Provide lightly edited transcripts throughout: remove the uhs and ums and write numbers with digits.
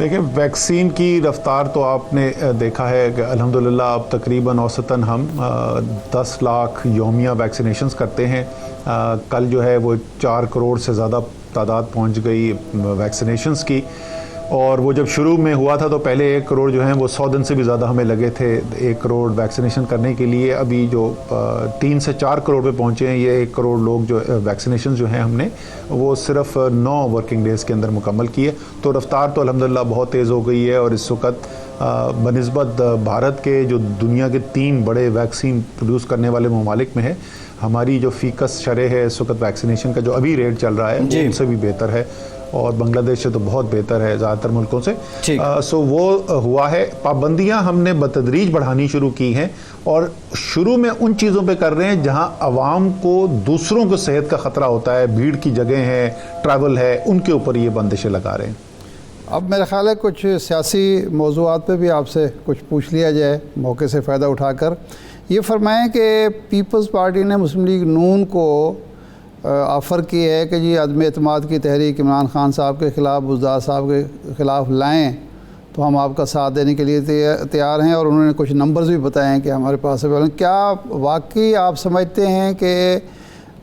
دیکھیں ویکسین کی رفتار تو آپ نے دیکھا ہے کہ الحمدللہ اب تقریباً اوسطاً ہم 10 لاکھ یومیہ ویکسینیشنز کرتے ہیں. کل جو ہے وہ 4 کروڑ سے زیادہ تعداد پہنچ گئی ویکسینیشنز کی, اور وہ جب شروع میں ہوا تھا تو پہلے 1 کروڑ جو ہیں وہ 100 دن سے بھی زیادہ ہمیں لگے تھے 1 کروڑ ویکسینیشن کرنے کے لیے. ابھی جو 3 سے 4 کروڑ پہ پہنچے ہیں, یہ 1 کروڑ لوگ جو ویکسینیشن جو ہیں ہم نے وہ صرف 9 ورکنگ ڈیز کے اندر مکمل کیے. تو رفتار تو الحمدللہ بہت تیز ہو گئی ہے, اور اس وقت بنسبت بھارت کے جو دنیا کے 3 بڑے ویکسین پروڈیوس کرنے والے ممالک میں ہے, ہماری جو فیکس شرح ہے اس وقت ویکسینیشن کا جو ابھی ریٹ چل رہا ہے وہ ان سے بھی بہتر ہے, اور بنگلہ دیش سے تو بہت بہتر ہے زیادہ تر ملکوں سے. سو وہ ہوا ہے. پابندیاں ہم نے بتدریج بڑھانی شروع کی ہیں, اور شروع میں ان چیزوں پہ کر رہے ہیں جہاں عوام کو دوسروں کو صحت کا خطرہ ہوتا ہے, بھیڑ کی جگہیں ہیں, ٹریول ہے, ان کے اوپر یہ بندشیں لگا رہے ہیں. اب میرا خیال ہے کچھ سیاسی موضوعات پہ بھی آپ سے کچھ پوچھ لیا جائے موقع سے فائدہ اٹھا کر. یہ فرمائیں کہ پیپلز پارٹی نے مسلم لیگ نون کو آفر کی ہے کہ جی عدم اعتماد کی تحریک عمران خان صاحب کے خلاف, بزدار صاحب کے خلاف لائیں تو ہم آپ کا ساتھ دینے کے لیے تیار ہیں, اور انہوں نے کچھ نمبرز بھی بتائے ہیں کہ ہمارے پاس ہے. کیا واقعی آپ سمجھتے ہیں کہ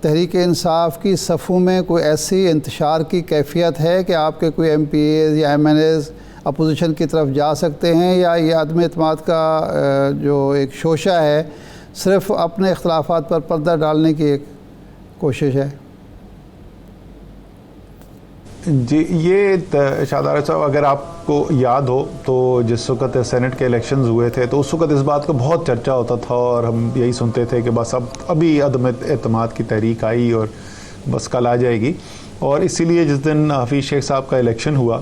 تحریک انصاف کی صفوں میں کوئی ایسی انتشار کی کیفیت ہے کہ آپ کے کوئی ایم پی ایز یا ایم این ایز اپوزیشن کی طرف جا سکتے ہیں, یا یہ عدم اعتماد کا جو ایک شوشہ ہے صرف اپنے اختلافات پر پردہ ڈالنے کی ایک کوشش ہے؟ جی, یہ شادار صاحب اگر آپ کو یاد ہو تو جس وقت سینٹ کے الیکشنز ہوئے تھے تو اس وقت اس بات کا بہت چرچا ہوتا تھا, اور ہم یہی سنتے تھے کہ بس ابھی عدم اعتماد کی تحریک آئی اور بس کل آ جائے گی. اور اسی لیے جس دن حفیظ شیخ صاحب کا الیکشن ہوا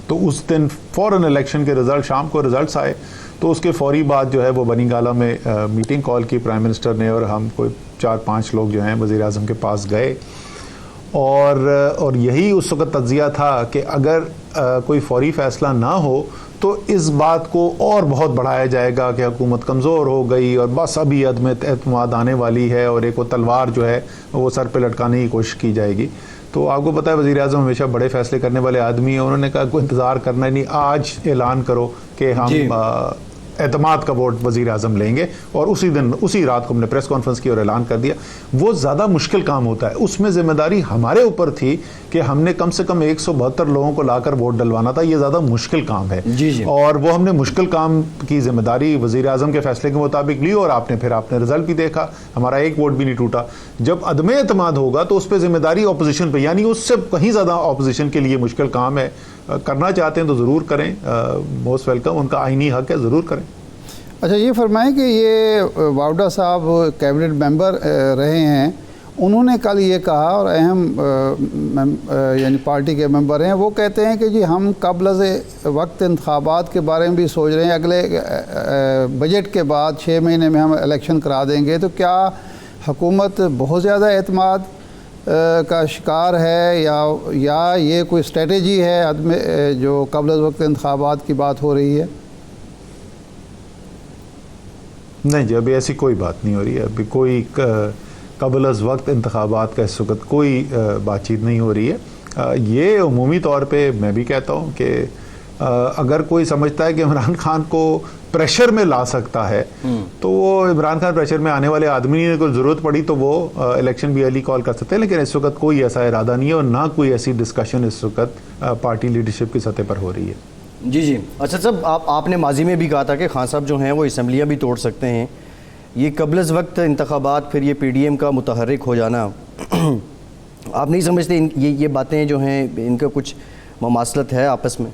تو اس دن فوراً الیکشن کے رزلٹ, شام کو رزلٹس آئے تو اس کے فوری بعد جو ہے وہ بنی گالہ میں میٹنگ کال کی پرائم منسٹر نے, اور ہم کوئی 4-5 لوگ جو ہیں وزیر اعظم کے پاس گئے, اور یہی اس وقت تجزیہ تھا کہ اگر کوئی فوری فیصلہ نہ ہو تو اس بات کو اور بہت بڑھایا جائے گا کہ حکومت کمزور ہو گئی اور بس ابھی عدم اعتماد آنے والی ہے, اور ایک وہ تلوار جو ہے وہ سر پہ لٹکانے کی کوشش کی جائے گی. تو آپ کو پتہ ہے وزیر اعظم ہمیشہ بڑے فیصلے کرنے والے آدمی ہیں, انہوں نے کہا کوئی انتظار کرنا نہیں, آج اعلان کرو کہ ہم اعتماد کا ووٹ وزیر اعظم لیں گے, اور اسی رات کو ہم نے پریس کانفرنس کی اور اعلان کر دیا. وہ زیادہ مشکل کام ہوتا ہے, اس میں ذمہ داری ہمارے اوپر تھی کہ ہم نے کم سے کم 172 لوگوں کو لا کر ووٹ ڈلوانا تھا, یہ زیادہ مشکل کام ہے. اور وہ ہم نے مشکل کام کی ذمہ داری وزیر اعظم کے فیصلے کے مطابق لی, اور آپ نے رزلٹ بھی دیکھا, ہمارا ایک ووٹ بھی نہیں ٹوٹا. جب عدم اعتماد ہوگا تو اس پہ ذمہ داری اپوزیشن پہ, یعنی اس سے کہیں زیادہ اپوزیشن کے لیے مشکل کام ہے. کرنا چاہتے ہیں تو ضرور کریں, موسٹ ویلکم, ان کا آئینی حق ہے, ضرور کریں. اچھا, یہ فرمائیں کہ یہ واوڈا صاحب کیبنٹ ممبر رہے ہیں, انہوں نے کل یہ کہا, اور اہم یعنی پارٹی کے ممبر ہیں, وہ کہتے ہیں کہ جی ہم قبل از وقت انتخابات کے بارے میں بھی سوچ رہے ہیں, اگلے بجٹ کے بعد 6 مہینے میں ہم الیکشن کرا دیں گے. تو کیا حکومت بہت زیادہ اعتماد کا شکار ہے, یا یہ کوئی اسٹریٹجی ہے جو قبل از وقت انتخابات کی بات ہو رہی ہے؟ نہیں جی, ابھی ایسی کوئی بات نہیں ہو رہی ہے. ابھی کوئی قبل از وقت انتخابات کا اس وقت کوئی بات چیت نہیں ہو رہی ہے. یہ عمومی طور پہ میں بھی کہتا ہوں کہ اگر کوئی سمجھتا ہے کہ عمران خان کو پریشر میں لا سکتا ہے تو وہ عمران خان پریشر میں آنے والے آدمی نے کوئی ضرورت پڑی تو وہ الیکشن بھی ارلی کال کر سکتے ہیں, لیکن اس وقت کوئی ایسا ارادہ نہیں ہے, اور نہ کوئی ایسی ڈسکشن اس وقت پارٹی لیڈرشپ کی سطح پر ہو رہی ہے. جی اچھا صاحب, آپ نے ماضی میں بھی کہا تھا کہ خان صاحب جو ہیں وہ اسمبلیاں بھی توڑ سکتے ہیں. یہ قبل از وقت انتخابات, پھر یہ پی ڈی ایم کا متحرک ہو جانا, آپ نہیں سمجھتے یہ باتیں جو ہیں ان کا کچھ مماثلت ہے آپس میں؟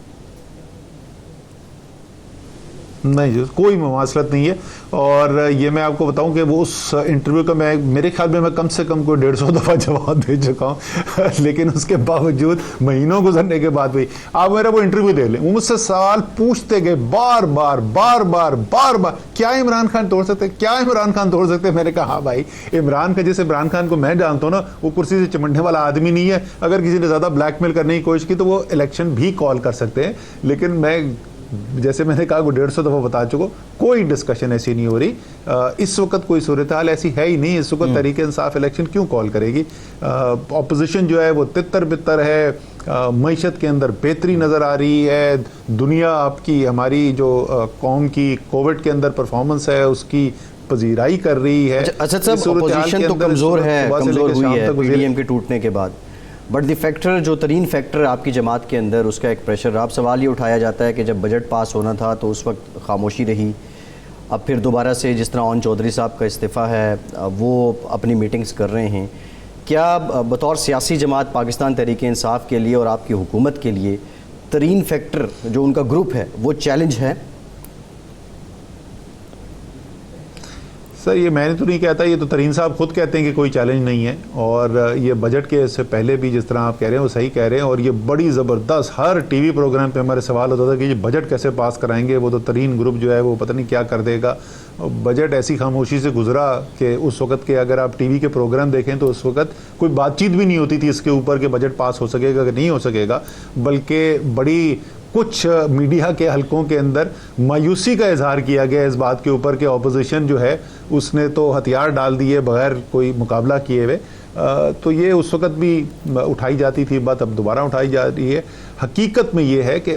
نہیں جی, کوئی مماثلت نہیں ہے. اور یہ میں آپ کو بتاؤں کہ وہ اس انٹرویو کا میرے خیال میں کم سے کم کوئی 150 دفعہ جواب دے چکا ہوں, لیکن اس کے باوجود مہینوں گزرنے کے بعد بھی آپ میرا وہ انٹرویو دے لیں, وہ مجھ سے سوال پوچھتے گئے بار بار, کیا عمران خان توڑ سکتے, کیا عمران خان توڑ سکتے. میں نے کہا ہاں بھائی, عمران کا جیسے عمران خان کو میں جانتا ہوں نا, وہ کرسی سے چمٹنے والا آدمی نہیں ہے. اگر کسی نے زیادہ بلیک میل کرنے کی کوشش کی تو وہ الیکشن بھی کال کر سکتے ہیں, لیکن میں جیسے میں نے کہا وہ 150 دفعہ بتا چکا, کوئی ڈسکشن ایسی نہیں ہو رہی. اس وقت کوئی صورتحال ایسی ہے ہی نہیں. اس وقت تحریک انصاف الیکشن کیوں کال کرے گی؟ اپوزیشن جو ہے وہ تتر بتر ہے, معیشت کے اندر بہتری نظر آ رہی ہے. دنیا آپ کی ہماری جو قوم کی کووڈ کے اندر پرفارمنس ہے اس کی پذیرائی کر رہی ہے. اسد صاحب اپوزیشن تو کمزور ہوئی ہے پی ڈی ایم کے ٹوٹنے کے بعد، بٹ دی فیکٹر جو ترین فیکٹر آپ کی جماعت کے اندر اس کا ایک پریشر. آپ سوال یہ اٹھایا جاتا ہے کہ جب بجٹ پاس ہونا تھا تو اس وقت خاموشی رہی، اب پھر دوبارہ سے جس طرح اون چودھری صاحب کا استعفیٰ ہے وہ اپنی میٹنگز کر رہے ہیں. کیا بطور سیاسی جماعت پاکستان تحریک انصاف کے لیے اور آپ کی حکومت کے لیے ترین فیکٹر جو ان کا گروپ ہے وہ چیلنج ہے؟ سر یہ میں نے تو نہیں کہتا، یہ تو ترین صاحب خود کہتے ہیں کہ کوئی چیلنج نہیں ہے. اور یہ بجٹ کے سے پہلے بھی جس طرح آپ کہہ رہے ہیں وہ صحیح کہہ رہے ہیں. اور یہ بڑی زبردست ہر ٹی وی پروگرام پہ ہمارے سوال ہوتا تھا کہ یہ بجٹ کیسے پاس کرائیں گے، وہ تو ترین گروپ جو ہے وہ پتہ نہیں کیا کر دے گا. بجٹ ایسی خاموشی سے گزرا کہ اس وقت کے اگر آپ ٹی وی کے پروگرام دیکھیں تو اس وقت کوئی بات چیت بھی نہیں ہوتی تھی اس کے اوپر کہ بجٹ پاس ہو سکے گا کہ نہیں ہو سکے گا، بلکہ بڑی کچھ میڈیا کے حلقوں کے اندر مایوسی کا اظہار کیا گیا اس بات کے اوپر کہ اپوزیشن جو ہے اس نے تو ہتھیار ڈال دیے بغیر کوئی مقابلہ کیے ہوئے. تو یہ اس وقت بھی اٹھائی جاتی تھی بات، اب دوبارہ اٹھائی جا رہی ہے. حقیقت میں یہ ہے کہ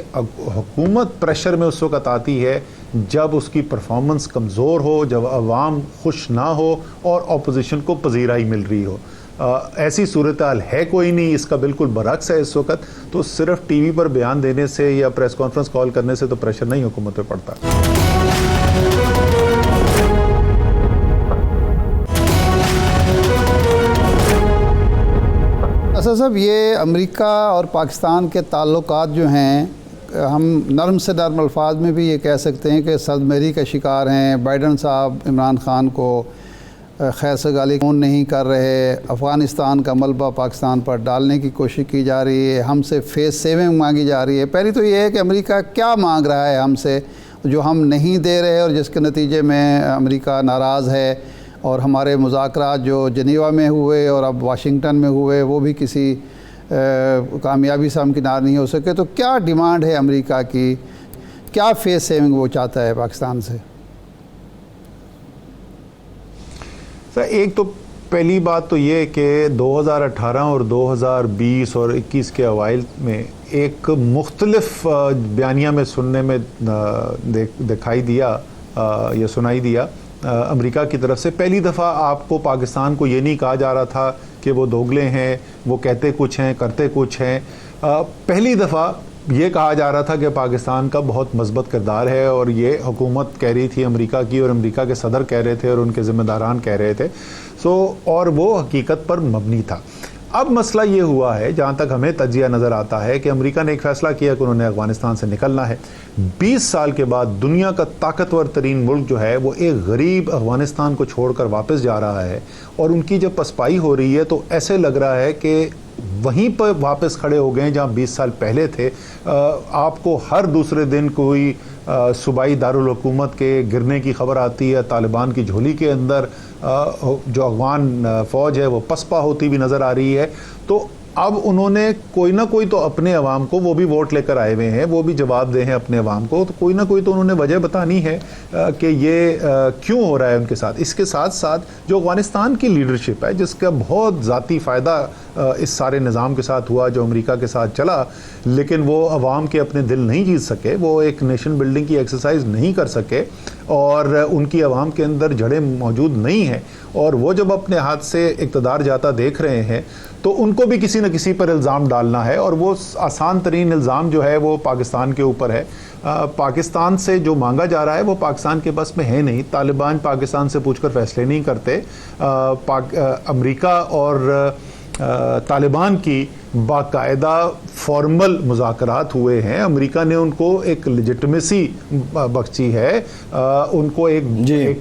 حکومت پریشر میں اس وقت آتی ہے جب اس کی پرفارمنس کمزور ہو، جب عوام خوش نہ ہو اور اپوزیشن کو پذیرائی مل رہی ہو. ایسی صورتحال ہے کوئی نہیں، اس کا بالکل برعکس ہے اس وقت. تو صرف ٹی وی پر بیان دینے سے یا پریس کانفرنس کال کرنے سے تو پریشر نہیں حکومت پہ پڑتا. اسد صاحب یہ امریکہ اور پاکستان کے تعلقات جو ہیں ہم نرم سے نرم الفاظ میں بھی یہ کہہ سکتے ہیں کہ صدمری کا شکار ہیں. بائیڈن صاحب عمران خان کو خیر سگالی کون نہیں کر رہے، افغانستان کا ملبہ پاکستان پر ڈالنے کی کوشش کی جا رہی ہے، ہم سے فیس سیونگ مانگی جا رہی ہے. پہلی تو یہ ہے کہ امریکہ کیا مانگ رہا ہے ہم سے جو ہم نہیں دے رہے اور جس کے نتیجے میں امریکہ ناراض ہے، اور ہمارے مذاکرات جو جنیوا میں ہوئے اور اب واشنگٹن میں ہوئے وہ بھی کسی کامیابی سے ہمکنار نہیں ہو سکے. تو کیا ڈیمانڈ ہے امریکہ کی، کیا فیس سیونگ وہ چاہتا ہے پاکستان سے؟ سر ایک تو پہلی بات تو یہ کہ 2018 اور 2020 اور 21 کے اوائل میں ایک مختلف بیانیہ میں سننے میں دکھائی دیا یا سنائی دیا امریکہ کی طرف سے. پہلی دفعہ آپ کو پاکستان کو یہ نہیں کہا جا رہا تھا کہ وہ دوگلے ہیں، وہ کہتے کچھ ہیں کرتے کچھ ہیں. پہلی دفعہ یہ کہا جا رہا تھا کہ پاکستان کا بہت مثبت کردار ہے، اور یہ حکومت کہہ رہی تھی امریکہ کی، اور امریکہ کے صدر کہہ رہے تھے اور ان کے ذمہ داران کہہ رہے تھے. اور وہ حقیقت پر مبنی تھا. اب مسئلہ یہ ہوا ہے جہاں تک ہمیں تجزیہ نظر آتا ہے کہ امریکہ نے ایک فیصلہ کیا کہ انہوں نے افغانستان سے نکلنا ہے. 20 سال کے بعد دنیا کا طاقتور ترین ملک جو ہے وہ ایک غریب افغانستان کو چھوڑ کر واپس جا رہا ہے، اور ان کی جب پسپائی ہو رہی ہے تو ایسے لگ رہا ہے کہ وہیں پر واپس کھڑے ہو گئے جہاں 20 سال پہلے تھے. آپ کو ہر دوسرے دن کوئی صوبائی دارالحکومت کے گرنے کی خبر آتی ہے، طالبان کی جھولی کے اندر جو افغان فوج ہے وہ پسپا ہوتی بھی نظر آ رہی ہے. تو اب انہوں نے کوئی نہ کوئی تو اپنے عوام کو، وہ بھی ووٹ لے کر آئے ہوئے ہیں، وہ بھی جواب دے ہیں اپنے عوام کو، تو کوئی نہ کوئی تو انہوں نے وجہ بتانی ہے کہ یہ کیوں ہو رہا ہے ان کے ساتھ. اس کے ساتھ ساتھ جو افغانستان کی لیڈرشپ ہے جس کا بہت ذاتی فائدہ اس سارے نظام کے ساتھ ہوا جو امریکہ کے ساتھ چلا، لیکن وہ عوام کے اپنے دل نہیں جیت سکے، وہ ایک نیشن بلڈنگ کی ایکسرسائز نہیں کر سکے، اور ان کی عوام کے اندر جڑیں موجود نہیں ہیں، اور وہ جب اپنے ہاتھ سے اقتدار جاتا دیکھ رہے ہیں تو ان کو بھی کسی نہ کسی پر الزام ڈالنا ہے. اور وہ آسان ترین الزام جو ہے وہ پاکستان کے اوپر ہے. پاکستان سے جو مانگا جا رہا ہے وہ پاکستان کے بس میں ہے نہیں. طالبان پاکستان سے پوچھ کر فیصلے نہیں کرتے. امریکہ اور طالبان کی باقاعدہ فارمل مذاکرات ہوئے ہیں. امریکہ نے ان کو ایک لیجٹمیسی بخشی ہے، ان کو ایک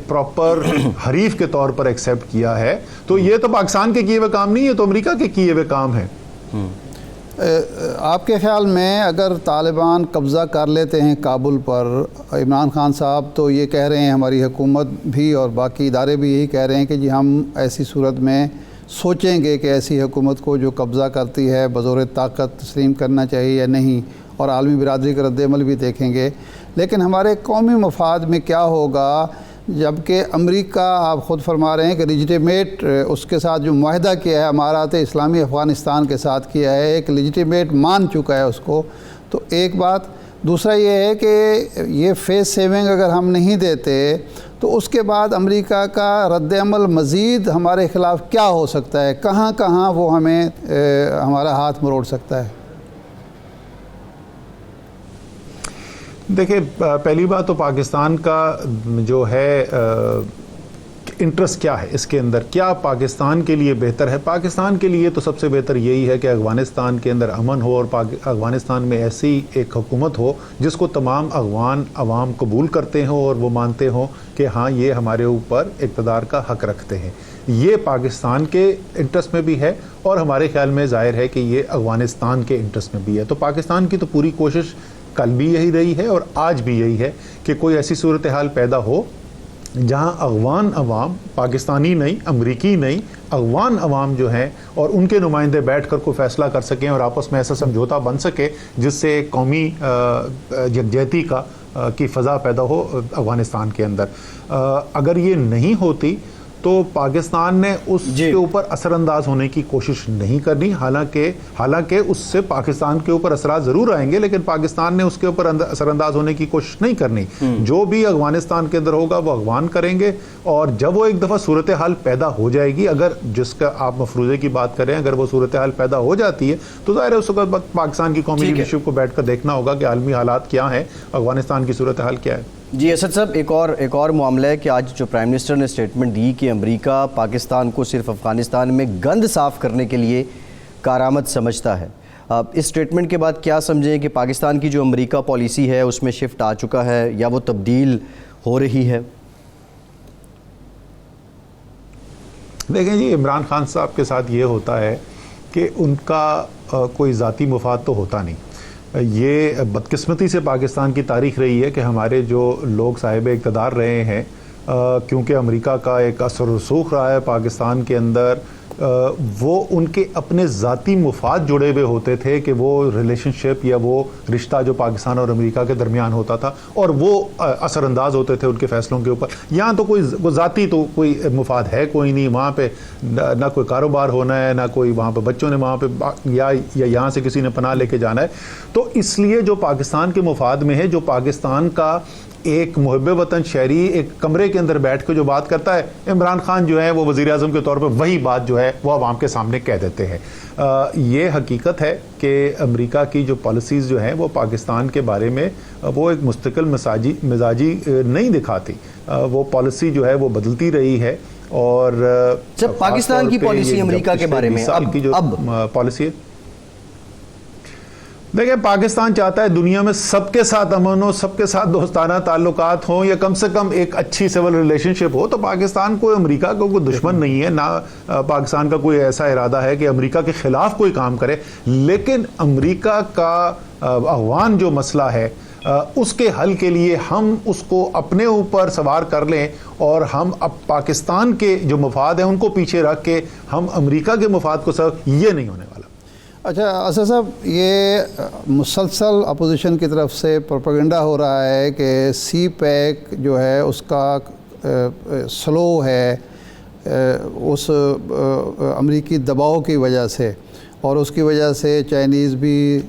پراپر حریف کے طور پر ایکسیپٹ کیا ہے. تو یہ تو پاکستان کے کیے ہوئے کام نہیں ہے، تو امریکہ کے کیے ہوئے کام ہے. آپ کے خیال میں اگر طالبان قبضہ کر لیتے ہیں کابل پر، عمران خان صاحب تو یہ کہہ رہے ہیں، ہماری حکومت بھی اور باقی ادارے بھی یہی کہہ رہے ہیں کہ جی ہم ایسی صورت میں سوچیں گے کہ ایسی حکومت کو جو قبضہ کرتی ہے بزور طاقت تسلیم کرنا چاہیے یا نہیں، اور عالمی برادری کا رد عمل بھی دیکھیں گے. لیکن ہمارے قومی مفاد میں کیا ہوگا جبکہ امریکہ آپ خود فرما رہے ہیں کہ لیجیٹیمیٹ اس کے ساتھ جو معاہدہ کیا ہے امارات اسلامی افغانستان کے ساتھ کیا ہے، ایک لیجیٹیمیٹ مان چکا ہے اس کو. تو ایک بات. دوسرا یہ ہے کہ یہ فیس سیونگ اگر ہم نہیں دیتے تو اس کے بعد امریکہ کا رد عمل مزید ہمارے خلاف کیا ہو سکتا ہے، کہاں کہاں وہ ہمیں ہمارا ہاتھ مروڑ سکتا ہے؟ دیکھیں، پہلی بات تو پاکستان کا جو ہے انٹرسٹ کیا ہے اس کے اندر، کیا پاکستان کے لیے بہتر ہے. پاکستان کے لیے تو سب سے بہتر یہی ہے کہ افغانستان کے اندر امن ہو اور افغانستان میں ایسی ایک حکومت ہو جس کو تمام افغان عوام قبول کرتے ہوں اور وہ مانتے ہوں کہ ہاں یہ ہمارے اوپر اقتدار کا حق رکھتے ہیں. یہ پاکستان کے انٹرسٹ میں بھی ہے اور ہمارے خیال میں ظاہر ہے کہ یہ افغانستان کے انٹرسٹ میں بھی ہے. تو پاکستان کی تو پوری کوشش کل بھی یہی رہی ہے اور آج بھی یہی ہے کہ کوئی ایسی صورتحال پیدا ہو جہاں افغان عوام، پاکستانی نہیں، امریکی نہیں، افغان عوام جو ہیں اور ان کے نمائندے بیٹھ کر کوئی فیصلہ کر سکیں اور آپس میں ایسا سمجھوتا بن سکے جس سے قومی یکجہتی کی فضا پیدا ہو افغانستان کے اندر. اگر یہ نہیں ہوتی تو پاکستان نے اس کے اوپر اثر انداز ہونے کی کوشش نہیں کرنی. حالانکہ اس سے پاکستان کے اوپر اثرات ضرور آئیں گے، لیکن پاکستان نے اس کے اوپر اثر انداز ہونے کی کوشش نہیں کرنی. جو بھی افغانستان کے اندر ہوگا وہ افغان کریں گے، اور جب وہ ایک دفعہ صورتحال پیدا ہو جائے گی، اگر جس کا آپ مفروضے کی بات کریں، اگر وہ صورتحال پیدا ہو جاتی ہے تو ظاہر ہے اس وقت پاکستان کی قومی لیڈرشپ کو بیٹھ کر دیکھنا ہوگا کہ عالمی حالات کیا ہیں، افغانستان کی صورتحال کیا ہے. جی اسد صاحب، ایک اور معاملہ ہے کہ آج جو پرائم منسٹر نے اسٹیٹمنٹ دی کہ امریکہ پاکستان کو صرف افغانستان میں گند صاف کرنے کے لیے کارآمد سمجھتا ہے. اس اسٹیٹمنٹ کے بعد کیا سمجھیں کہ پاکستان کی جو امریکہ پالیسی ہے اس میں شفٹ آ چکا ہے یا وہ تبدیل ہو رہی ہے؟ دیکھیں جی، عمران خان صاحب کے ساتھ یہ ہوتا ہے کہ ان کا کوئی ذاتی مفاد تو ہوتا نہیں. یہ بدقسمتی سے پاکستان کی تاریخ رہی ہے کہ ہمارے جو لوگ صاحب اقتدار رہے ہیں، کیونکہ امریکہ کا ایک اثر و رسوخ رہا ہے پاکستان کے اندر، وہ ان کے اپنے ذاتی مفاد جڑے ہوئے ہوتے تھے کہ وہ ریلیشن شپ یا وہ رشتہ جو پاکستان اور امریکہ کے درمیان ہوتا تھا، اور وہ اثر انداز ہوتے تھے ان کے فیصلوں کے اوپر. یہاں تو کوئی ذاتی تو کوئی مفاد ہے کوئی نہیں. وہاں پہ نہ کوئی کاروبار ہونا ہے، نہ کوئی وہاں پہ بچوں نے وہاں پہ یا یہاں سے کسی نے پناہ لے کے جانا ہے. تو اس لیے جو پاکستان کے مفاد میں ہے، جو پاکستان کا ایک محب وطن شہری ایک کمرے کے اندر بیٹھ کے جو بات کرتا ہے، عمران خان جو ہے وہ وزیر اعظم کے طور پہ وہی بات جو ہے وہ عوام کے سامنے کہہ دیتے ہیں. یہ حقیقت ہے کہ امریکہ کی جو پالیسیز جو ہیں وہ پاکستان کے بارے میں وہ ایک مستقل مزاجی نہیں دکھاتی. وہ پالیسی جو ہے وہ بدلتی رہی ہے. اور جب پاکستان کی پالیسی امریکہ کے بارے میں اب پالیسی ہے، دیکھیں پاکستان چاہتا ہے دنیا میں سب کے ساتھ امن ہو، سب کے ساتھ دوستانہ تعلقات ہوں، یا کم سے کم ایک اچھی سول ریلیشن شپ ہو. تو پاکستان کوئی امریکہ کا کوئی دشمن نہیں ہے، نہ پاکستان کا کوئی ایسا ارادہ ہے کہ امریکہ کے خلاف کوئی کام کرے. لیکن امریکہ کا افغان جو مسئلہ ہے اس کے حل کے لیے ہم اس کو اپنے اوپر سوار کر لیں اور ہم اب پاکستان کے جو مفاد ہیں ان کو پیچھے رکھ کے ہم امریکہ کے مفاد کو یہ نہیں ہونے والا. اچھا اسد صاحب، یہ مسلسل اپوزیشن کی طرف سے پروپیگنڈا ہو رہا ہے کہ سی پیک جو ہے اس کا سلو ہے اس امریکی دباؤ کی وجہ سے، اور اس کی وجہ سے چائنیز بھی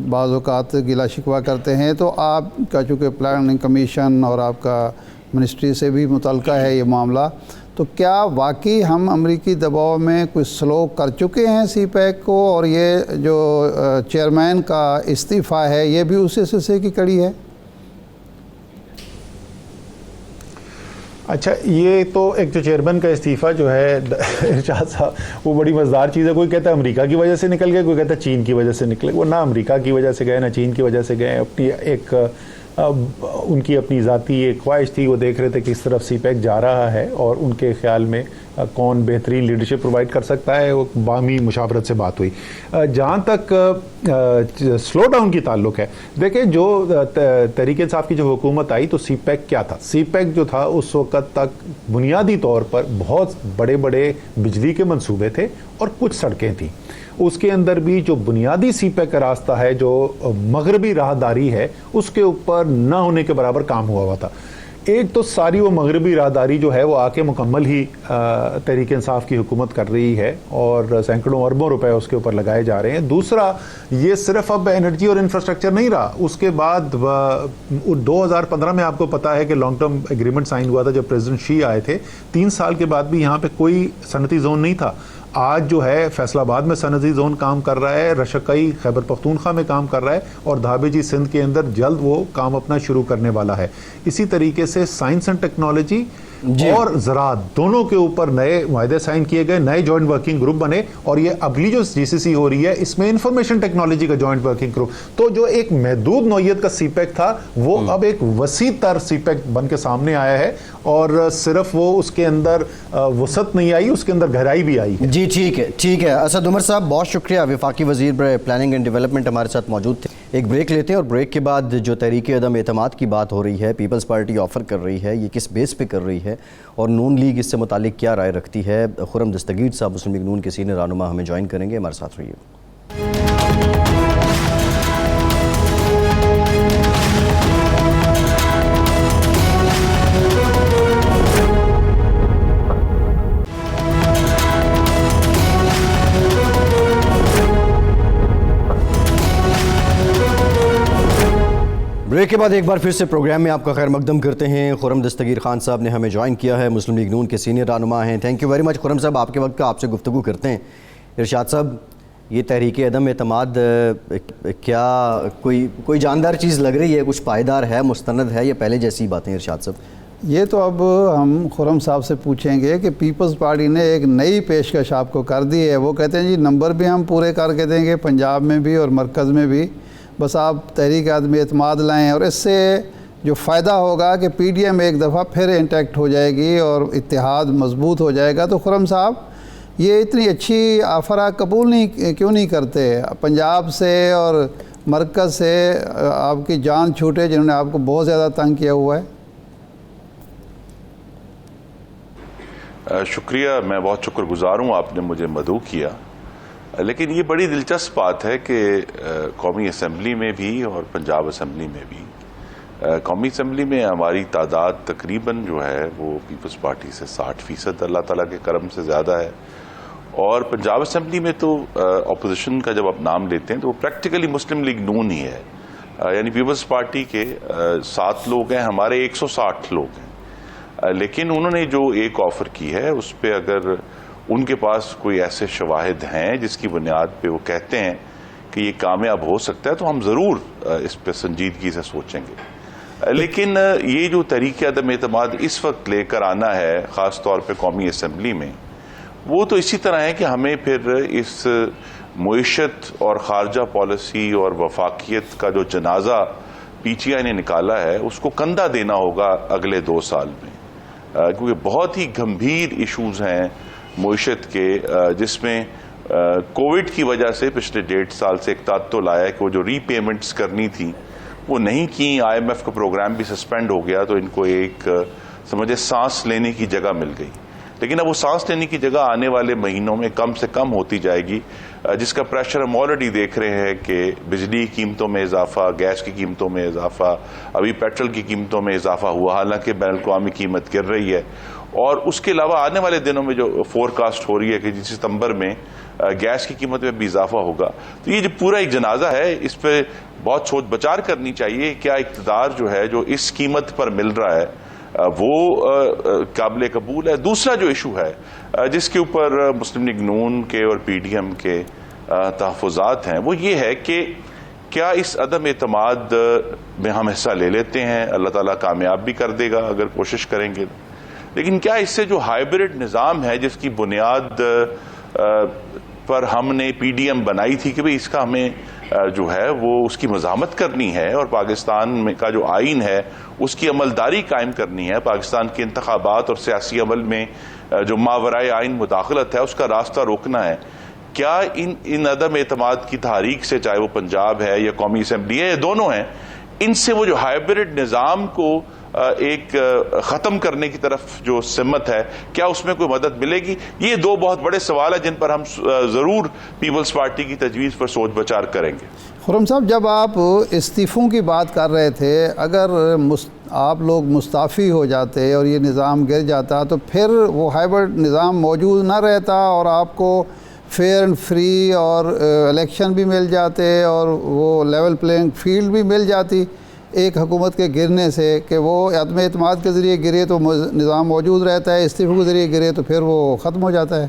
بعض اوقات گلا شکوہ کرتے ہیں. تو آپ کا چونکہ پلاننگ کمیشن اور آپ کا منسٹری سے بھی متعلقہ ہے یہ معاملہ، تو کیا واقعی ہم امریکی دباؤ میں کوئی سلو کر چکے ہیں سی پیک کو، اور یہ جو چیئرمین کا استعفیٰ ہے یہ بھی اسی سلسلے کی کڑی ہے؟ اچھا، یہ تو ایک جو چیئرمین کا استعفیٰ جو ہے ارشاد صاحب، وہ بڑی مزدار چیز ہے. کوئی کہتا ہے امریکہ کی وجہ سے نکل گئے، کوئی کہتا ہے چین کی وجہ سے نکلے. وہ نہ امریکہ کی وجہ سے گئے نہ چین کی وجہ سے گئے. اپنی ایک ان کی اپنی ذاتی ایک خواہش تھی. وہ دیکھ رہے تھے کہ اس طرف سی پیک جا رہا ہے اور ان کے خیال میں کون بہترین لیڈرشپ پرووائڈ کر سکتا ہے. وہ باہمی مشاورت سے بات ہوئی. جہاں تک سلو ڈاؤن کی تعلق ہے، دیکھیں جو تحریک انصاف کی جو حکومت آئی تو سی پیک کیا تھا؟ سی پیک جو تھا اس وقت تک بنیادی طور پر بہت بڑے بڑے بجلی کے منصوبے تھے اور کچھ سڑکیں تھیں. اس کے اندر بھی جو بنیادی سی پیک کا راستہ ہے، جو مغربی راہداری ہے، اس کے اوپر نہ ہونے کے برابر کام ہوا تھا. ایک تو ساری وہ مغربی راہداری جو ہے وہ آ کے مکمل ہی تحریک انصاف کی حکومت کر رہی ہے اور سینکڑوں اربوں روپے اس کے اوپر لگائے جا رہے ہیں. دوسرا یہ صرف اب انرجی اور انفراسٹرکچر نہیں رہا. اس کے بعد 2015 میں آپ کو پتا ہے کہ لانگ ٹرم ایگریمنٹ سائن ہوا تھا جب پریزیڈنٹ شی آئے تھے. 3 سال کے بعد بھی یہاں پہ کوئی صنعتی زون نہیں تھا. آج جو ہے فیصل آباد میں صنعتی زون کام کر رہا ہے, رشکئی خیبر پختونخوا میں کام کر رہا ہے اور دھابے جی سندھ کے اندر جلد وہ کام اپنا شروع کرنے والا ہے. اسی طریقے سے سائنس اینڈ ٹیکنالوجی اور زراعت دونوں کے اوپر نئے معاہدے سائن کیے گئے, نئے جوائنٹ ورکنگ گروپ بنے اور یہ اگلی جو جی سی سی ہو رہی ہے اس میں انفارمیشن ٹیکنالوجی کا جوائنٹ ورکنگ گروپ. تو جو ایک محدود نوعیت کا سی پیک تھا وہ اب ایک وسیع تر سی پیک بن کے سامنے آیا ہے اور صرف وہ اس کے اندر وسعت نہیں آئی, اس کے اندر گہرائی بھی آئی ہے. جی ٹھیک ہے. اسد عمر صاحب بہت شکریہ. وفاقی وزیر پلاننگ اینڈ ڈیولپمنٹ ہمارے ساتھ موجود تھے. ایک بریک لیتے ہیں اور بریک کے بعد جو تحریک عدم اعتماد کی بات ہو رہی ہے, پیپلز پارٹی آفر کر رہی ہے, یہ کس بیس پہ کر رہی ہے اور نون لیگ اس سے متعلق کیا رائے رکھتی ہے, خرم دستگیر صاحب مسلم لیگ نون کے سینئر رہنما ہمیں جوائن کریں گے. ہمارے ساتھ رہیے. بریک کے بعد ایک بار پھر سے پروگرام میں آپ کا خیر مقدم کرتے ہیں. خرم دستگیر خان صاحب نے ہمیں جوائن کیا ہے, مسلم لیگ نون کے سینئر رہنما ہیں. تھینک یو ویری مچ خرم صاحب, آپ کے وقت کا آپ سے گفتگو کرتے ہیں. ارشاد صاحب, یہ تحریک عدم اعتماد کیا کوئی جاندار چیز لگ رہی ہے, کچھ پائیدار ہے, مستند ہے, یا پہلے جیسی باتیں ارشاد صاحب؟ یہ تو اب ہم خرم صاحب سے پوچھیں گے کہ پیپلز پارٹی نے ایک نئی پیشکش آپ کو کر دی ہے. وہ کہتے ہیں جی نمبر بھی ہم پورے کر کے دیں گے, پنجاب میں بھی اور مرکز میں بھی, بس آپ تحریک عدم اعتماد لائیں اور اس سے جو فائدہ ہوگا کہ پی ڈی ایم ایک دفعہ پھر انٹیکٹ ہو جائے گی اور اتحاد مضبوط ہو جائے گا. تو خرم صاحب, یہ اتنی اچھی آفر آپ قبول کیوں نہیں کرتے؟ پنجاب سے اور مرکز سے آپ کی جان چھوٹے جنہوں نے آپ کو بہت زیادہ تنگ کیا ہوا ہے. شکریہ, میں بہت شکر گزار ہوں آپ نے مجھے مدعو کیا. لیکن یہ بڑی دلچسپ بات ہے کہ قومی اسمبلی میں بھی اور پنجاب اسمبلی میں بھی, قومی اسمبلی میں ہماری تعداد تقریباً جو ہے وہ پیپلز پارٹی سے 60% اللہ تعالیٰ کے کرم سے زیادہ ہے, اور پنجاب اسمبلی میں تو اپوزیشن کا جب آپ نام لیتے ہیں تو وہ پریکٹیکلی مسلم لیگ نون ہی ہے. یعنی پیپلز پارٹی کے 7 لوگ ہیں, ہمارے 160 لوگ ہیں. لیکن انہوں نے جو ایک آفر کی ہے اس پہ اگر ان کے پاس کوئی ایسے شواہد ہیں جس کی بنیاد پہ وہ کہتے ہیں کہ یہ کامیاب ہو سکتا ہے تو ہم ضرور اس پہ سنجیدگی سے سوچیں گے. لیکن یہ جو تحریک عدم اعتماد اس وقت لے کر آنا ہے خاص طور پہ قومی اسمبلی میں, وہ تو اسی طرح ہے کہ ہمیں پھر اس معیشت اور خارجہ پالیسی اور وفاقیت کا جو جنازہ پی ٹی آئی نے نکالا ہے اس کو کندھا دینا ہوگا اگلے 2 سال میں, کیونکہ بہت ہی گمبھیر ایشوز ہیں معیشت کے, جس میں کووڈ کی وجہ سے پچھلے 1.5 سال سے ایک تعطل آیا کہ وہ جو ری پیمنٹس کرنی تھی وہ نہیں کی. آئی ایم ایف کا پروگرام بھی سسپینڈ ہو گیا تو ان کو ایک سمجھے سانس لینے کی جگہ مل گئی. لیکن اب وہ سانس لینے کی جگہ آنے والے مہینوں میں کم سے کم ہوتی جائے گی, جس کا پریشر ہم آلریڈی دیکھ رہے ہیں کہ بجلی کی قیمتوں میں اضافہ, گیس کی قیمتوں میں اضافہ, ابھی پیٹرول کی قیمتوں میں اضافہ ہوا, حالانکہ بین الاقوامی قیمت گر رہی ہے. اور اس کے علاوہ آنے والے دنوں میں جو فور کاسٹ ہو رہی ہے کہ ستمبر میں گیس کی قیمت میں بھی اضافہ ہوگا. تو یہ جو پورا ایک جنازہ ہے اس پہ بہت سوچ بچار کرنی چاہیے. کیا اقتدار جو ہے جو اس قیمت پر مل رہا ہے وہ قابل قبول ہے؟ دوسرا جو ایشو ہے جس کے اوپر مسلم لیگ نون کے اور پی ڈی ایم کے تحفظات ہیں وہ یہ ہے کہ کیا اس عدم اعتماد میں ہم حصہ لے لیتے ہیں, اللہ تعالیٰ کامیاب بھی کر دے گا اگر کوشش کریں گے, لیکن کیا اس سے جو ہائیبرڈ نظام ہے جس کی بنیاد پر ہم نے پی ڈی ایم بنائی تھی کہ اس کا ہمیں جو ہے وہ اس کی مزاحمت کرنی ہے اور پاکستان میں کا جو آئین ہے اس کی عملداری قائم کرنی ہے, پاکستان کے انتخابات اور سیاسی عمل میں جو ماورائے آئین مداخلت ہے اس کا راستہ روکنا ہے, کیا ان عدم اعتماد کی تحریک سے, چاہے وہ پنجاب ہے یا قومی اسمبلی ہے یا دونوں ہیں, ان سے وہ جو ہائبرڈ نظام کو ایک ختم کرنے کی طرف جو سمت ہے، کیا اس میں کوئی مدد ملے گی؟ یہ دو بہت بڑے سوال ہیں جن پر ہم ضرور پیپلز پارٹی کی تجویز پر سوچ بچار کریں گے۔ خرم صاحب، جب آپ استعفوں کی بات کر رہے تھے، اگر آپ لوگ مستعفی ہو جاتے اور یہ نظام گر جاتا تو پھر وہ ہائبرڈ نظام موجود نہ رہتا اور آپ کو فیئر اینڈ فری اور الیکشن بھی مل جاتے اور وہ لیول پلینگ فیلڈ بھی مل جاتی ایک حکومت کے گرنے سے، کہ وہ عدم اعتماد کے ذریعے گرے تو نظام موجود رہتا ہے، استعفے کے ذریعے گرے تو پھر وہ ختم ہو جاتا ہے۔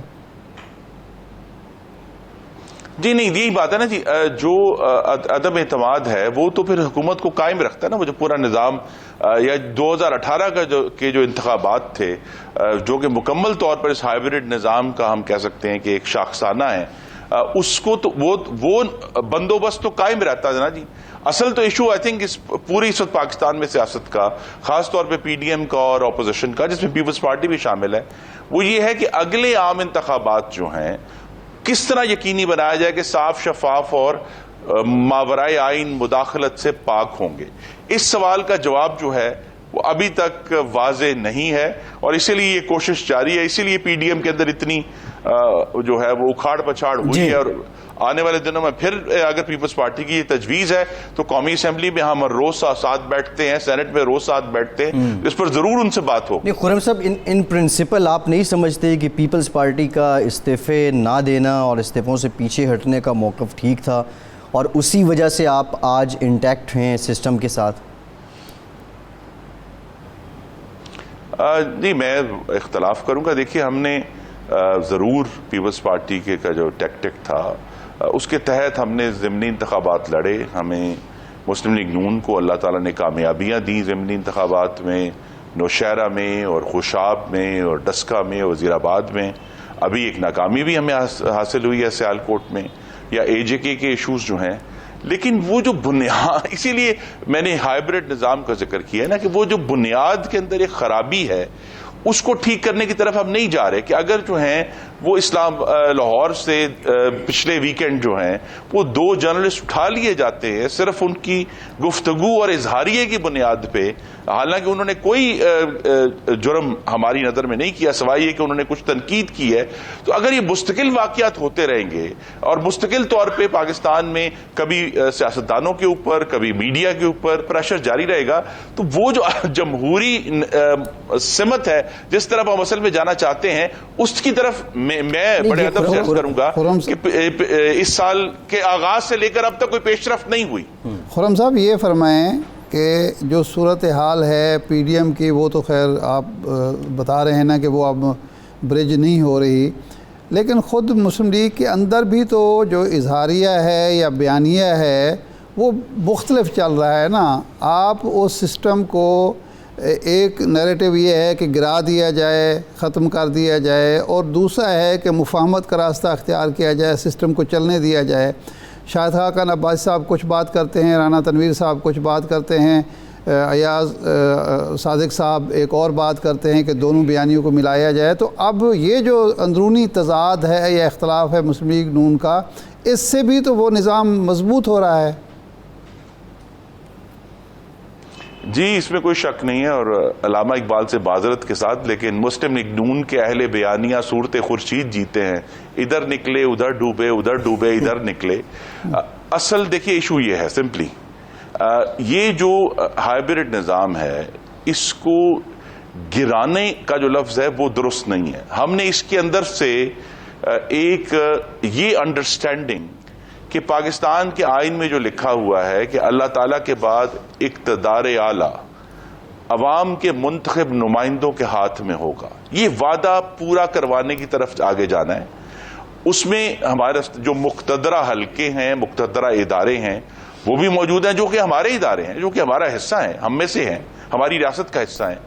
جی نہیں، یہی بات ہے نا جی، جو عدم اعتماد ہے وہ تو پھر حکومت کو قائم رکھتا ہے نا، وہ جو پورا نظام یا 2018 کا جو انتخابات تھے جو کہ مکمل طور پر اس ہائبرڈ نظام کا ہم کہہ سکتے ہیں کہ ایک شاخسانہ ہے، اس کو تو وہ بندوبست تو قائم رہتا ہے نا جی۔ اصل تو ایشو آئی تھنک اس پوری اس وقت پاکستان میں سیاست کا، خاص طور پہ پی ڈی ایم کا اور اپوزیشن کا، جس میں پیپلز پارٹی بھی شامل ہے، وہ یہ ہے کہ اگلے عام انتخابات جو ہیں کس طرح یقینی بنایا جائے کہ صاف، شفاف اور ماورائے آئین مداخلت سے پاک ہوں گے۔ اس سوال کا جواب جو ہے وہ ابھی تک واضح نہیں ہے، اور اسی لیے یہ کوشش جاری ہے، اسی لیے پی ڈی ایم کے اندر اتنی جو ہے وہ اکھاڑ پچھاڑ ہوئی ہے، اور آنے والے دنوں میں پھر اگر پیپلز پارٹی کی یہ تجویز ہے تو قومی اسمبلی میں ہم روز ساتھ بیٹھتے ہیں، سینٹ میں روز ساتھ بیٹھتے ہیں، اس پر ضرور ان سے بات ہو۔ نہیں خرم صاحب، ان پرنسپل آپ نہیں سمجھتے کہ پیپلز پارٹی کا استعفے نہ دینا اور استعفوں سے پیچھے ہٹنے کا موقف ٹھیک تھا، اور اسی وجہ سے آپ آج انٹیکٹ ہیں سسٹم کے ساتھ؟ نہیں، میں اختلاف کروں گا۔ دیکھیے، ہم نے ضرور پیپلز پارٹی کا جو ٹیکٹک تھا اس کے تحت ہم نے ضمنی انتخابات لڑے، ہمیں مسلم لیگ نون کو اللہ تعالیٰ نے کامیابیاں دیں ضمنی انتخابات میں، نوشہرہ میں اور خوشاب میں اور ڈسکہ میں، وزیر آباد میں۔ ابھی ایک ناکامی بھی ہمیں حاصل ہوئی ہے سیالکوٹ میں، یا اے جے کے ایشوز جو ہیں، لیکن وہ جو بنیاد، اسی لیے میں نے ہائبرڈ نظام کا ذکر کیا ہے نا، کہ وہ جو بنیاد کے اندر ایک خرابی ہے اس کو ٹھیک کرنے کی طرف ہم نہیں جا رہے۔ کہ اگر جو ہیں وہ لاہور سے پچھلے ویکینڈ جو ہیں وہ 2 جرنلسٹ اٹھا لیے جاتے ہیں صرف ان کی گفتگو اور اظہاریے کی بنیاد پہ، حالانکہ انہوں نے کوئی جرم ہماری نظر میں نہیں کیا سوائے یہ کہ انہوں نے کچھ تنقید کی ہے۔ تو اگر یہ مستقل واقعات ہوتے رہیں گے اور مستقل طور پہ پاکستان میں کبھی سیاستدانوں کے اوپر، کبھی میڈیا کے اوپر پریشر جاری رہے گا، تو وہ جو جمہوری سمت ہے جس طرف ہم اصل میں جانا چاہتے ہیں، اس کی طرف میں بڑے ادب سے عرض کروں گا کہ اس سال کے آغاز سے لے کر اب تک کوئی پیش رفت نہیں ہوئی۔ خرم صاحب، یہ فرمائیں کہ جو صورتحال ہے پی ڈی ایم کی، وہ تو خیر آپ بتا رہے ہیں نا کہ وہ اب برج نہیں ہو رہی، لیکن خود مسلم لیگ کے اندر بھی تو جو اظہاریہ ہے یا بیانیہ ہے وہ مختلف چل رہا ہے نا۔ آپ اس سسٹم کو ایک نیریٹو یہ ہے کہ گرا دیا جائے، ختم کر دیا جائے، اور دوسرا ہے کہ مفاہمت کا راستہ اختیار کیا جائے، سسٹم کو چلنے دیا جائے۔ شاہد خاقان عباسی صاحب کچھ بات کرتے ہیں، رانا تنویر صاحب کچھ بات کرتے ہیں، ایاز صادق صاحب ایک اور بات کرتے ہیں کہ دونوں بیانیوں کو ملایا جائے۔ تو اب یہ جو اندرونی تضاد ہے یا اختلاف ہے مسلم لیگ نون کا، اس سے بھی تو وہ نظام مضبوط ہو رہا ہے۔ جی، اس میں کوئی شک نہیں ہے، اور علامہ اقبال سے معذرت کے ساتھ، لیکن مسلم لیگ نون کے اہل بیانیہ صورت خورشید جیتے ہیں، ادھر نکلے ادھر ڈوبے، ادھر ڈوبے ادھر نکلے۔ اصل دیکھیے ایشو یہ ہے سمپلی، یہ جو ہائبرڈ نظام ہے اس کو گرانے کا جو لفظ ہے وہ درست نہیں ہے۔ ہم نے اس کے اندر سے ایک یہ انڈرسٹینڈنگ کہ پاکستان کے آئین میں جو لکھا ہوا ہے کہ اللہ تعالیٰ کے بعد اقتدار اعلیٰ عوام کے منتخب نمائندوں کے ہاتھ میں ہوگا، یہ وعدہ پورا کروانے کی طرف آگے جانا ہے۔ اس میں ہمارے جو مقتدرہ حلقے ہیں، مقتدرہ ادارے ہیں، وہ بھی موجود ہیں جو کہ ہمارے ادارے ہیں، جو کہ ہمارا حصہ ہیں، ہم میں سے ہیں، ہماری ریاست کا حصہ ہیں۔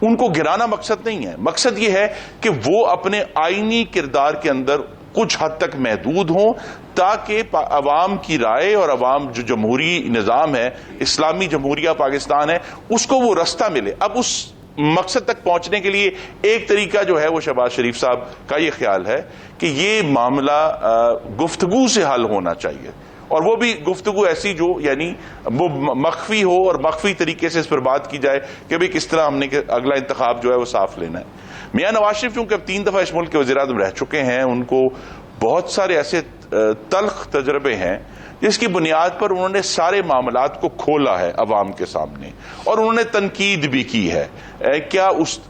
ان کو گرانا مقصد نہیں ہے، مقصد یہ ہے کہ وہ اپنے آئینی کردار کے اندر کچھ حد تک محدود ہوں، تاکہ عوام کی رائے اور عوام جو جمہوری نظام ہے، اسلامی جمہوریہ پاکستان ہے، اس کو وہ رستہ ملے۔ اب اس مقصد تک پہنچنے کے لیے ایک طریقہ جو ہے وہ شہباز شریف صاحب کا یہ خیال ہے کہ یہ معاملہ گفتگو سے حل ہونا چاہیے۔ اور وہ بھی گفتگو ایسی جو یعنی وہ مخفی ہو اور مخفی طریقے سے اس پر بات کی جائے کہ بھئی کس طرح ہم نے اگلا انتخاب جو ہے وہ صاف لینا ہے. میاں نواز شریف چونکہ اب 3 دفعہ اس ملک کے وزیر اعظم رہ چکے ہیں, ان کو بہت سارے ایسے تلخ تجربے ہیں جس کی بنیاد پر انہوں نے سارے معاملات کو کھولا ہے عوام کے سامنے, اور انہوں نے تنقید بھی کی ہے.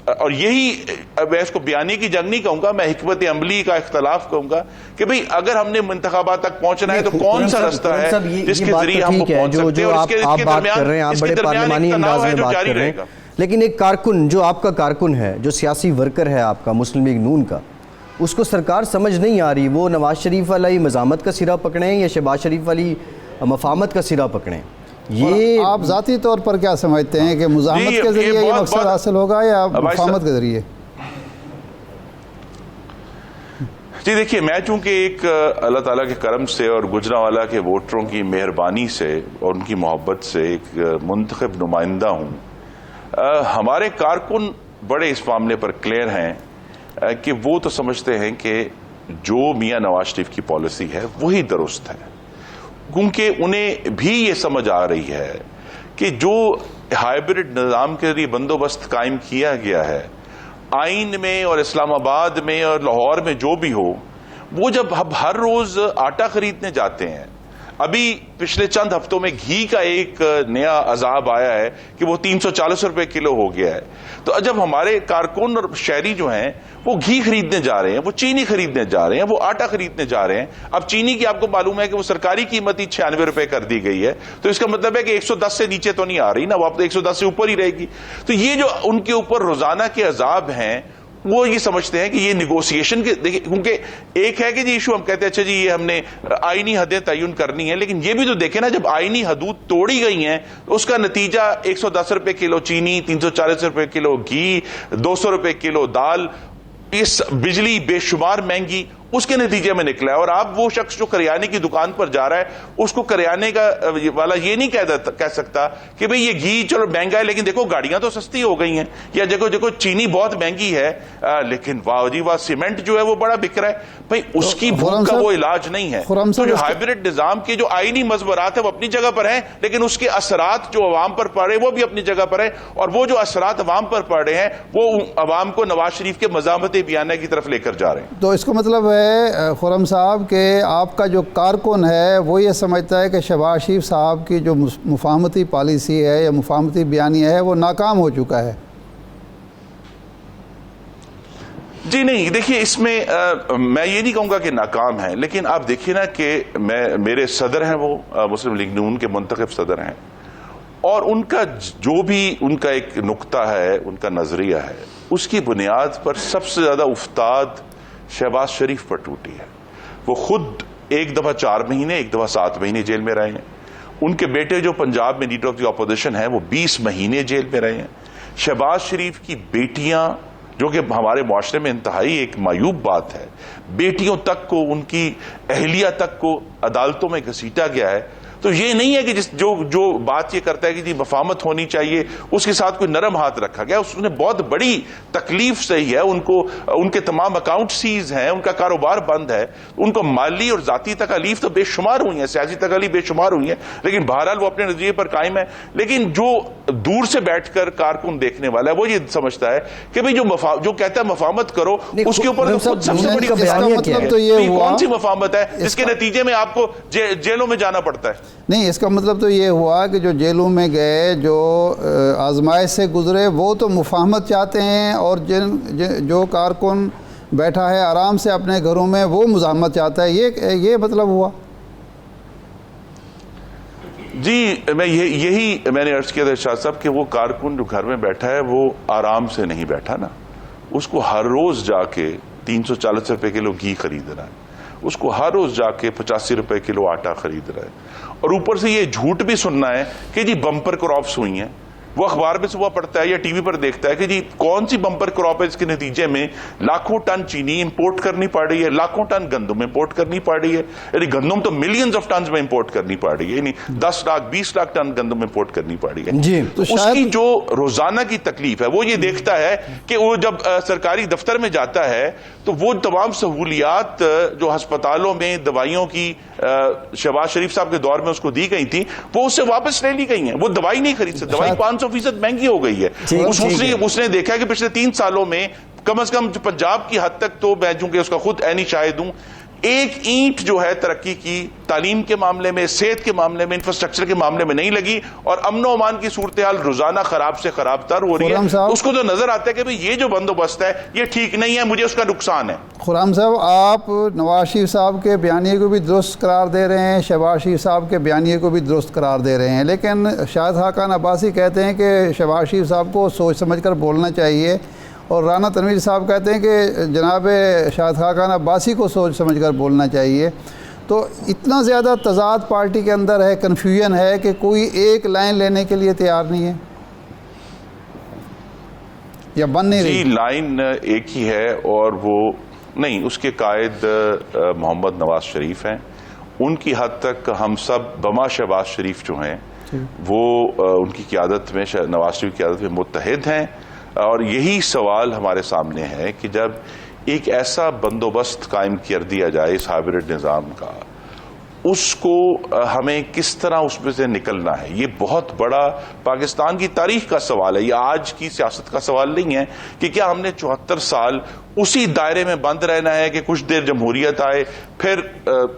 اور یہی میں اس کو بیانی کی جنگ نہیں کہوں گا, میں حکمت عملی کا اختلاف کہوں گا کہ بھئی اگر ہم نے انتخابات تک پہنچنا ہے تو کون سا رستہ ہے جس کے ذریعے ہم پہنچ سکتے ہیں, اور اس کے درمیان ایک تناؤ ہے جو جاری رہے گا. لیکن ایک کارکن جو آپ کا کارکن ہے, جو سیاسی ورکر ہے آپ کا مسلم لیگ نون کا, اس کو سرکار سمجھ نہیں آ رہی وہ نواز شریف والی مزاحمت کا سرا پکڑیں یا شہباز شریف والی مفاہمت کا سرا پکڑیں. یہ آپ ذاتی طور پر کیا سمجھتے ہیں کہ مزاحمت کے ذریعے یہ مقصد حاصل ہوگا یا مفاہمت کے ذریعے؟ جی دیکھیے, میں چونکہ ایک اللہ تعالیٰ کے کرم سے اور گجرانوالہ کے ووٹروں کی مہربانی سے اور ان کی محبت سے ایک منتخب نمائندہ ہوں. ہمارے کارکن بڑے اس معاملے پر کلیئر ہیں کہ وہ تو سمجھتے ہیں کہ جو میاں نواز شریف کی پالیسی ہے وہی درست ہے, کیونکہ انہیں بھی یہ سمجھ آ رہی ہے کہ جو ہائیبرڈ نظام کے ذریعے بندوبست قائم کیا گیا ہے آئین میں اور اسلام آباد میں اور لاہور میں جو بھی ہو, وہ جب ہم ہر روز آٹا خریدنے جاتے ہیں, ابھی پچھلے چند ہفتوں میں گھی کا ایک نیا عذاب آیا ہے کہ وہ 340 روپے کلو ہو گیا ہے, تو جب ہمارے کارکن اور شہری جو ہیں وہ گھی خریدنے جا رہے ہیں, وہ چینی خریدنے جا رہے ہیں, وہ آٹا خریدنے جا رہے ہیں. اب چینی کی آپ کو معلوم ہے کہ وہ سرکاری قیمت ہی 96 روپے کر دی گئی ہے, تو اس کا مطلب ہے کہ 110 سے نیچے تو نہیں آ رہی نا, وہ اب 110 سے اوپر ہی رہے گی. تو یہ جو ان کے اوپر روزانہ کے عذاب ہیں, وہ یہ سمجھتے ہیں کہ یہ نیگوسیشن کے, دیکھیں کیونکہ ایک ہے کہ جی ایشو ہم کہتے ہیں اچھا جی یہ ہم نے آئینی حدیں تعین کرنی ہے, لیکن یہ بھی تو دیکھیں نا, جب آئینی حدود توڑی گئی ہیں اس کا نتیجہ 110 روپے کلو چینی, 340 روپے کلو گھی, 200 روپے کلو دال, اس بجلی بے شمار مہنگی, اس کے نتیجے میں نکلا ہے. اور آپ وہ شخص جو کریانے کی دکان پر جا رہا ہے اس کو کریانے کا والا یہ نہیں کہہ سکتا کہ بھئی یہ گھی چلو مہنگا ہے لیکن دیکھو گاڑیاں تو سستی ہو گئی ہیں, یا دیکھو چینی بہت مہنگی ہے لیکن واہ جی واہ سیمنٹ جو ہے وہ بڑا بک رہا ہے. بھئی اس کی بھوک کا وہ علاج نہیں ہے. تو جو ہائیبرڈ نظام کے جو آئینی مزبرات ہیں وہ اپنی جگہ پر ہیں, لیکن اس کے اثرات جو عوام پر پڑ رہے ہیں وہ بھی اپنی جگہ پر ہیں, اور وہ جو اثرات عوام پر پڑ رہے ہیں وہ عوام کو نواز شریف کے مزاحمت بیانیہ کی طرف لے کر جا رہے ہیں. تو اس کا مطلب ہے خرم صاحب کہ آپ کا جو کارکن ہے وہ یہ سمجھتا ہے کہ شہباز شریف صاحب کی جو مفاہمتی پالیسی ہے یا مفاہمتی بیانیہ ہے وہ ناکام ہو چکا ہے. جی نہیں, دیکھیے اس میں میں یہ نہیں کہوں گا کہ ناکام ہے, لیکن آپ دیکھیے نا کہ میرے صدر ہیں وہ مسلم لیگ نون کے منتخب صدر ہیں, اور ان کا جو بھی ان کا ایک نقطہ ہے, ان کا نظریہ ہے, اس کی بنیاد پر سب سے زیادہ افتاد شہباز شریف پر ٹوٹی ہے. وہ خود ایک دفعہ 4 مہینے, ایک دفعہ 7 مہینے جیل میں رہے ہیں. ان کے بیٹے جو پنجاب میں لیڈر آف دی اپوزیشن ہے وہ 20 مہینے جیل میں رہے ہیں. شہباز شریف کی بیٹیاں, جو کہ ہمارے معاشرے میں انتہائی ایک معیوب بات ہے, بیٹیوں تک کو, ان کی اہلیہ تک کو عدالتوں میں گھسیٹا گیا ہے. تو یہ نہیں ہے کہ جو بات یہ کرتا ہے کہ جی مفاہمت ہونی چاہیے, اس کے ساتھ کوئی نرم ہاتھ رکھا گیا. اس نے بہت بڑی تکلیف سہی ہے, ان کے تمام اکاؤنٹ سیز ہیں, ان کا کاروبار بند ہے, ان کو مالی اور ذاتی تکالیف تو بے شمار ہوئی ہیں, سیاسی تکالیف بے شمار ہوئی ہیں, لیکن بہرحال وہ اپنے نظریے پر قائم ہے. لیکن جو دور سے بیٹھ کر کارکن دیکھنے والا ہے وہ یہ سمجھتا ہے کہ بھئی جو کہتا ہے مفاہمت کرو, اس کے اوپر تو خود سب سے بڑی مطلب تو یہ ہوا, کون سی مفاہمت ہے جس کے نتیجے میں آپ کو جیلوں میں جانا پڑتا ہے. نہیں, اس کا مطلب تو یہ ہوا کہ جو جیلوں میں گئے, جو آزمائش سے گزرے, وہ تو مفاہمت چاہتے ہیں, اور جو کارکن بیٹھا ہے آرام سے اپنے گھروں میں وہ مزاحمت چاہتا ہے. یہ مطلب ہوا. جی یہی میں نے عرض کیا تھا ارشاد صاحب کہ وہ کارکن جو گھر میں بیٹھا ہے وہ آرام سے نہیں بیٹھا نا, اس کو ہر روز جا کے 340 روپے کلو گھی خرید رہا ہے, اس کو ہر روز جا کے 85 روپے کلو آٹا خرید رہا ہے, اور اوپر سے یہ جھوٹ بھی سننا ہے کہ جی بمپر کراپس ہوئی ہیں. وہ اخبار میں صبح پڑھتا ہے یا ٹی وی پر دیکھتا ہے کہ جی کون سی بمپر کراپ ہے جس کے نتیجے میں لاکھوں ٹن چینی امپورٹ کرنی پڑ رہی ہے, لاکھوں ٹن گندم امپورٹ کرنی پڑ رہی ہے, یعنی گندم تو ملینز آف ٹنز میں امپورٹ کرنی پڑ رہی ہے, یعنی 10 لاکھ 20 لاکھ ٹن گندم امپورٹ کرنی پڑ رہی ہے. جی تو اس کی جو روزانہ کی تکلیف ہے وہ یہ دیکھتا ہے کہ وہ جب سرکاری دفتر میں جاتا ہے تو وہ تمام سہولیات جو ہسپتالوں میں دوائیوں کی شہباز شریف صاحب کے دور میں اس کو دی گئی تھی وہ اس سے واپس لے لی گئی ہیں. وہ دوائی نہیں خرید سکتے, دوائی 500% مہنگی ہو گئی ہے. اس نے دیکھا کہ پچھلے 3 سالوں میں کم از کم پنجاب کی حد تک تو میں چونکہ اس کا خود عینی شاہد ہوں, ایک اینٹ جو ہے ترقی کی تعلیم کے معاملے میں, صحت کے معاملے میں, انفراسٹرکچر کے معاملے میں نہیں لگی, اور امن و امان کی صورتحال روزانہ خراب سے خراب تر ہو رہی ہے. اس کو تو نظر آتا ہے کہ یہ جو بندوبست ہے یہ ٹھیک نہیں ہے, مجھے اس کا نقصان ہے. خرم صاحب, آپ نواز شریف صاحب کے بیانیے کو بھی درست قرار دے رہے ہیں, شہباز شریف صاحب کے بیانیے کو بھی درست قرار دے رہے ہیں, لیکن شاہد خاقان عباسی کہتے ہیں کہ شہباز شریف صاحب کو سوچ سمجھ کر بولنا چاہیے, اور رانا تنویر صاحب کہتے ہیں کہ جناب شاہد خاقان عباسی کو سوچ سمجھ کر بولنا چاہیے. تو اتنا زیادہ تضاد پارٹی کے اندر ہے, کنفیوژن ہے کہ کوئی ایک لائن لینے کے لیے تیار نہیں ہے یا بن نہیں رہی. جی لائن ایک ہی ہے, اور وہ نہیں, اس کے قائد محمد نواز شریف ہیں. ان کی حد تک ہم سب بما شہباز شریف جو ہیں وہ ان کی قیادت میں, نواز شریف کی قیادت میں متحد ہیں. اور یہی سوال ہمارے سامنے ہے کہ جب ایک ایسا بندوبست قائم کر دیا جائے اس ہائبرڈ نظام کا, اس کو ہمیں کس طرح اس میں سے نکلنا ہے, یہ بہت بڑا پاکستان کی تاریخ کا سوال ہے. یہ آج کی سیاست کا سوال نہیں ہے کہ کیا ہم نے 74 سال اسی دائرے میں بند رہنا ہے کہ کچھ دیر جمہوریت آئے, پھر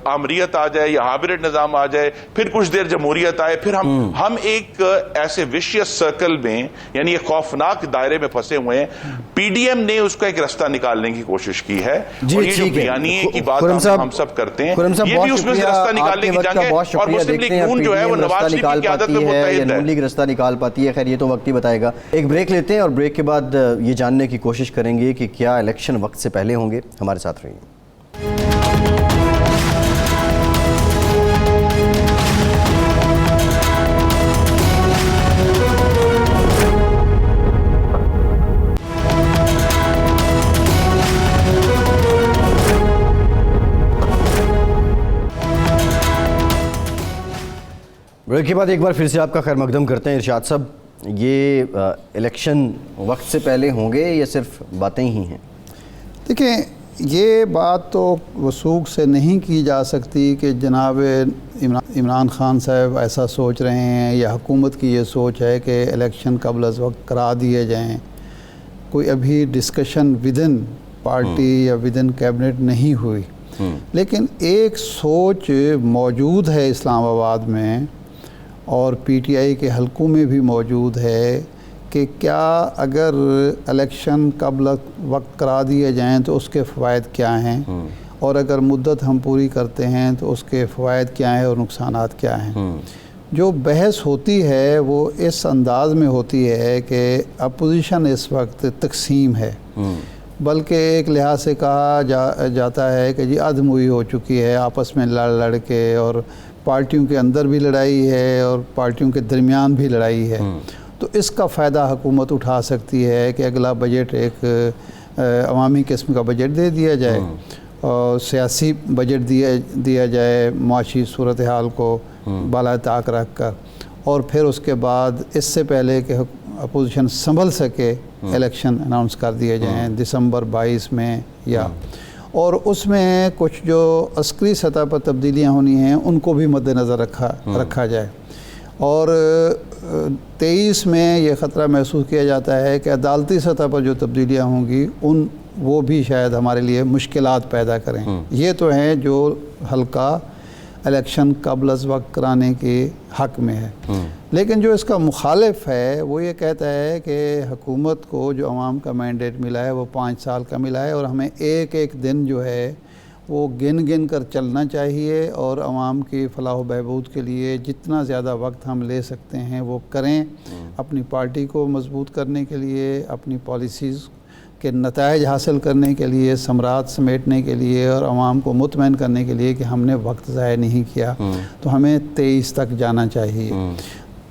آمریت آ جائے یا ہائبرڈ نظام آ جائے, پھر کچھ دیر جمہوریت آئے, پھر ہم ایک ایسے ویشیس سرکل میں, یعنی ایک خوفناک دائرے میں پھنسے ہوئے ہیں. پی ڈی ایم نے اس کا ایک رستہ نکالنے کی کوشش کی ہے, اور یہ جو بیانیے کی بات ہم سب کرتے ہیں یہ بھی اس میں سے رستہ نکالنے کی جنگ ہے, اور مسلم لیگ نون جو ہے وہ نواز شریف کی قیادت میں متحد ہے. لیگ رستہ نکال پاتی ہے. خیر یہ تو وقت ہی بتائے گا. ایک بریک لیتے ہیں اور بریک کے بعد یہ جاننے کی کوشش کریں گے کہ کیا الیکشن وقت سے پہلے ہوں گے. ہمارے ساتھ رہیے. بریک کے بعد ایک بار پھر سے آپ کا خیر مقدم کرتے ہیں. ارشاد صاحب, یہ الیکشن وقت سے پہلے ہوں گے یا صرف باتیں ہی ہیں؟ دیکھیں, یہ بات تو وثوق سے نہیں کی جا سکتی کہ جناب عمران خان صاحب ایسا سوچ رہے ہیں یا حکومت کی یہ سوچ ہے کہ الیکشن قبل از وقت کرا دیے جائیں. کوئی ابھی ڈسکشن ودن پارٹی یا ودن کیبنٹ نہیں ہوئی, لیکن ایک سوچ موجود ہے اسلام آباد میں اور پی ٹی آئی کے حلقوں میں بھی موجود ہے کہ کیا اگر الیکشن قبل وقت کرا دیے جائیں تو اس کے فوائد کیا ہیں, اور اگر مدت ہم پوری کرتے ہیں تو اس کے فوائد کیا ہیں اور نقصانات کیا ہیں. جو بحث ہوتی ہے وہ اس انداز میں ہوتی ہے کہ اپوزیشن اس وقت تقسیم ہے, بلکہ ایک لحاظ سے کہا جاتا ہے کہ جی ادھموئی ہو چکی ہے, آپس میں لڑ کے, اور پارٹیوں کے اندر بھی لڑائی ہے اور پارٹیوں کے درمیان بھی لڑائی ہے. تو اس کا فائدہ حکومت اٹھا سکتی ہے کہ اگلا بجٹ ایک عوامی قسم کا بجٹ دے دیا جائے, اور سیاسی بجٹ دیا جائے معاشی صورتحال کو بالائے طاق رکھ کر, اور پھر اس کے بعد اس سے پہلے کہ اپوزیشن سنبھل سکے الیکشن اناؤنس کر دیے جائیں دسمبر 22 میں یا, اور اس میں کچھ جو عسکری سطح پر تبدیلیاں ہونی ہیں ان کو بھی مد نظر رکھا جائے. اور 23 میں یہ خطرہ محسوس کیا جاتا ہے کہ عدالتی سطح پر جو تبدیلیاں ہوں گی وہ بھی شاید ہمارے لیے مشکلات پیدا کریں. یہ تو ہیں جو حلقہ الیکشن قبل از وقت کرانے کے حق میں ہے. لیکن جو اس کا مخالف ہے وہ یہ کہتا ہے کہ حکومت کو جو عوام کا مینڈیٹ ملا ہے وہ 5 سال کا ملا ہے, اور ہمیں ایک ایک دن جو ہے وہ گن کر چلنا چاہیے, اور عوام کی فلاح و بہبود کے لیے جتنا زیادہ وقت ہم لے سکتے ہیں وہ کریں, اپنی پارٹی کو مضبوط کرنے کے لیے, اپنی پالیسیز کے نتائج حاصل کرنے کے لیے, ثمرات سمیٹنے کے لیے, اور عوام کو مطمئن کرنے کے لیے کہ ہم نے وقت ضائع نہیں کیا. تو ہمیں 23 تک جانا چاہیے.